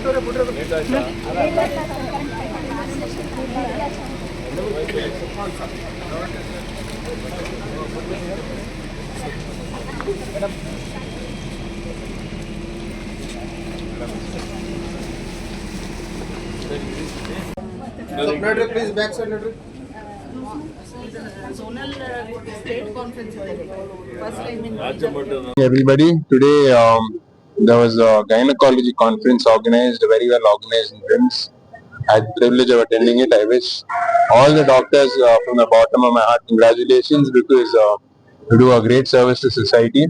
Please back side. Zonal state conference first time in everybody. Today there was a gynecology conference organized, very well organized in RIMS. I had the privilege of attending it. I wish all the doctors from the bottom of my heart congratulations, because you do a great service to society.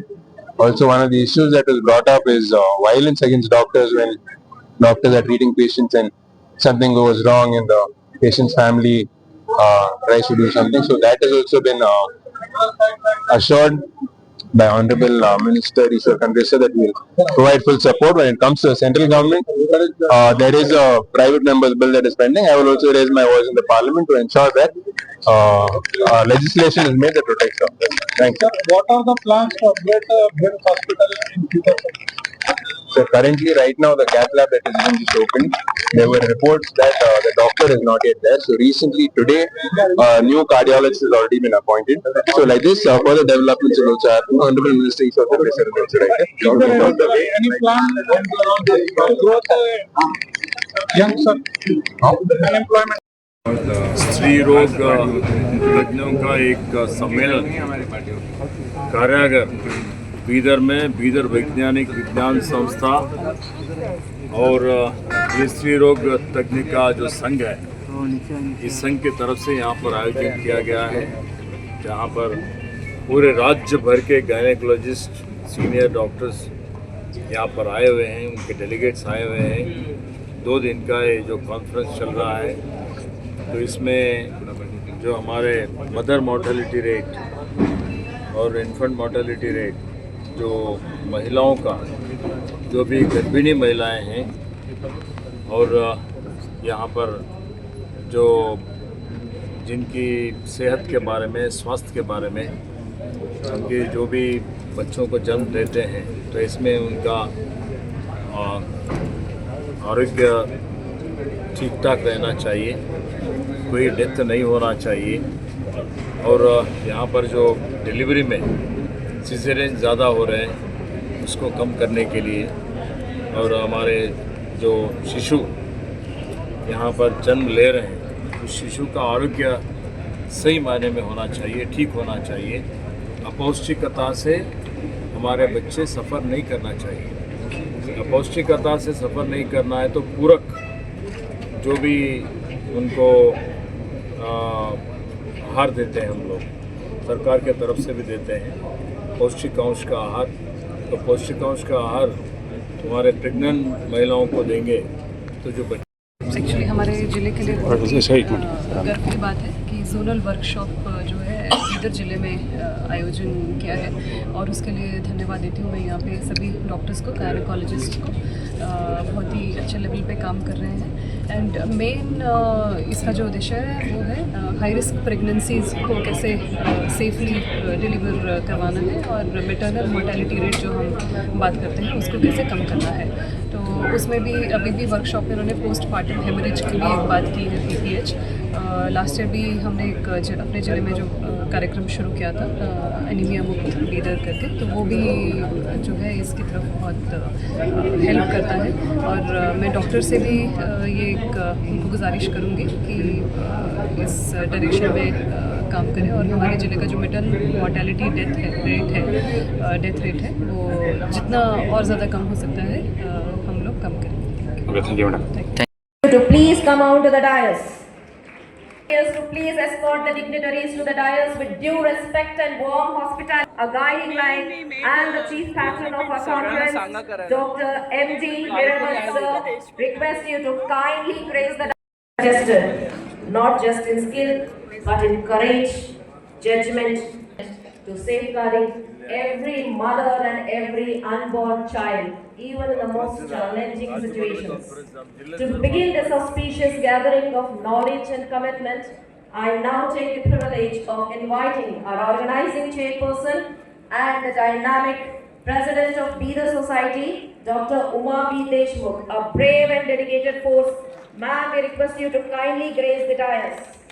Also, one of the issues that was brought up is violence against doctors when doctors are treating patients and something goes wrong and the patient's family tries to do something. So that has also been assured by Honorable Minister Ishwar Khandresar that we will provide full support. When it comes to the central government, there is a private member's bill that is pending. I will also raise my voice in the parliament to ensure that legislation is made that protects doctors. Thank you. What are the plans to upgrade the BIMS hospital in future? So currently, right now, the cath lab that is even just opened, there were reports that the doctor is not yet there. So recently, today, a new cardiologist has already been appointed. So like this, further developments will also happen. Honorable Minister Ishwar Khandresar is also right here. Any plan to growth young unemployment? स्त्री रोग तज्ञों का एक सम्मेलन कार्यागार बीदर में बीदर वैज्ञानिक विज्ञान संस्था और ये स्त्री रोग तज्ञ का जो संघ है, इस संघ की तरफ से यहाँ पर आयोजित किया गया है, जहाँ पर पूरे राज्य भर के गायनेकोलॉजिस्ट सीनियर डॉक्टर्स यहाँ पर आए हुए हैं, उनके डेलीगेट्स आए हुए हैं। 2 दिन का ये जो कॉन्फ्रेंस चल रहा है, तो इसमें जो हमारे मदर मोर्टेलिटी रेट और इन्फेंट मोर्टेलिटी रेट, जो महिलाओं का, जो भी गर्भिणी महिलाएं हैं, और यहाँ पर जो जिनकी सेहत के बारे में, स्वास्थ्य के बारे में, उनके जो भी बच्चों को जन्म देते हैं, तो इसमें उनका आरोग्य ठीक ठाक रहना चाहिए, कोई डेथ नहीं होना चाहिए। और यहाँ पर जो डिलीवरी में सिजेरियन ज़्यादा हो रहे हैं, उसको कम करने के लिए, और हमारे जो शिशु यहाँ पर जन्म ले रहे हैं, उस शिशु का आरोग्य सही मायने में होना चाहिए, ठीक होना चाहिए। अपौष्टिकता से हमारे बच्चे सफ़र नहीं करना चाहिए। अपौष्टिकता से सफ़र नहीं करना है तो पूरक जो भी उनको आहार देते हैं, हम लोग सरकार के तरफ से भी देते हैं पौष्टिकांश का आहार। तो पौष्टिकांश का आहार हमारे प्रेग्नेंट महिलाओं को देंगे तो जो एक्चुअली हमारे ज़िले के लिए गर्व की बात है कि जोनल वर्कशॉप जो है इधर ज़िले में आयोजन किया है, और उसके लिए धन्यवाद देती हूँ मैं यहाँ पे सभी डॉक्टर्स को, गायनेकोलॉजिस्ट को, बहुत ही अच्छे लेवल पे काम कर रहे हैं। एंड मेन इसका जो उद्देश्य है वो है हाई रिस्क प्रेगनेंसीज़ को कैसे सेफली डिलीवर करवाना है, और मैटरनल मोर्टेलिटी रेट जो हम बात करते हैं उसको कैसे कम करना है। तो उसमें भी अभी भी वर्कशॉप में उन्होंने पोस्टमार्टम हेमरेज की भी एक बात की है, PPH। लास्ट ईयर भी हमने एक अपने ज़िले में जो कार्यक्रम शुरू किया था एनीमिया मुक्त लीडर करके, तो वो भी जो है इसकी तरफ बहुत हेल्प करता है। और मैं डॉक्टर से भी ये एक उनको गुजारिश करूँगी कि इस डायरेक्शन में काम करें, और हमारे ज़िले का जो मैटरनल मोर्टेलिटी डेथ रेट है वो जितना और ज़्यादा कम हो सकता है हम लोग कम करेंगे। To please come out to the dais. To please escort the dignitaries to the dais with due respect and warm hospitality. A guiding light and the chief patron of our conference, Dr. M.D. Nirmal sir, request you to kindly grace the dais, not just in skill but in courage, judgment, to safeguarding every mother and every unborn child, even in the most challenging situations. To begin this auspicious gathering of knowledge and commitment, I now take the privilege of inviting our organizing chairperson and the dynamic President of Bidar Society, Dr. Uma B. Deshmukh, a brave and dedicated force. Ma'am, we request you to kindly grace the dais.